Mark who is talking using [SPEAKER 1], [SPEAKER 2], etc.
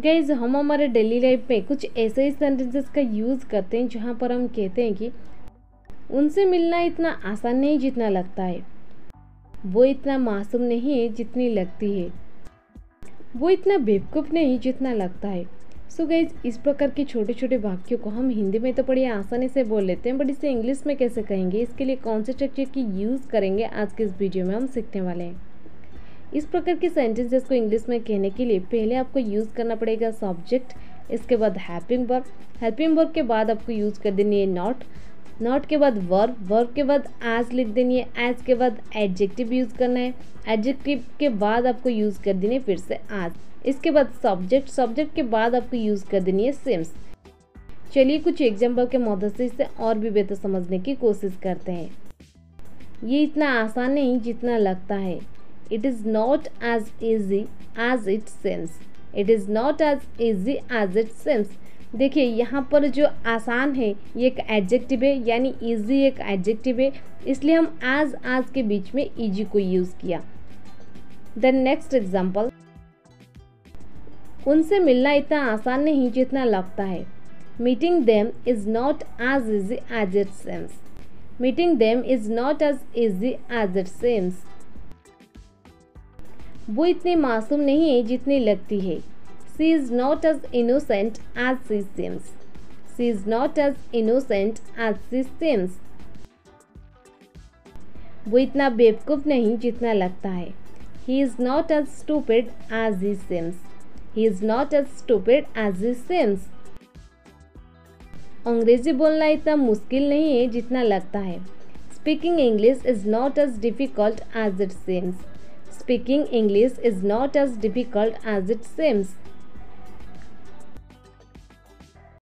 [SPEAKER 1] Guys हम हमारे daily life में कुछ ऐसे ही सेंटेंसेस का यूज़ करते हैं जहाँ पर हम कहते हैं कि उनसे मिलना इतना आसान नहीं जितना लगता है, वो इतना मासूम नहीं है जितनी लगती है, वो इतना बेवकूफ़ नहीं जितना लगता है। सो गाइज इस प्रकार के छोटे छोटे वाक्यों को हम हिंदी में तो बड़ी आसानी से बोल लेते हैं, बट इसे इंग्लिश में कैसे कहेंगे, इसके लिए कौन से स्ट्रक्चर की यूज़ करेंगे आज के इस वीडियो में हम सीखने वाले हैं। इस प्रकार के सेंटेंसेस को इंग्लिश में कहने के लिए पहले आपको यूज़ करना पड़ेगा सब्जेक्ट, इसके बाद हेल्पिंग वर्ब, हेल्पिंग वर्ब के बाद आपको यूज़ कर देनी है नॉट, नॉट के बाद वर्ब, वर्ब के बाद एज लिख देनी है, एज के बाद एडजेक्टिव यूज़ करना है, एडजेक्टिव के बाद आपको यूज़ कर देनी है फिर से एज, इसके बाद सब्जेक्ट, सब्जेक्ट के बाद आपको यूज़ कर देनी है सिम्स। चलिए कुछ एग्जाम्पल के मदद से इसे और भी बेहतर समझने की कोशिश करते हैं। ये इतना आसान नहीं जितना लगता है। It is not as easy as it seems. It is not as easy as it seems. देखिए यहाँ पर जो आसान है ये एक एडजेक्टिव है, यानी इजी एक एडजेक्टिव है, इसलिए हम आज के बीच में इजी को यूज़ किया। देन नेक्स्ट एग्जाम्पल, उनसे मिलना इतना आसान नहीं जितना लगता है। Meeting them is not as easy as it seems. Meeting them is not as easy as it seems. वो इतनी मासूम नहीं है जितनी लगती है। She is not as innocent as she seems. She is not as innocent as she seems. वो इतना बेवकूफ़ नहीं जितना लगता है। He is not as stupid as he seems. He is not as stupid as he seems. अंग्रेजी बोलना इतना मुश्किल नहीं है जितना लगता है। Speaking English is not as difficult as it seems. Speaking English is not as difficult as it seems.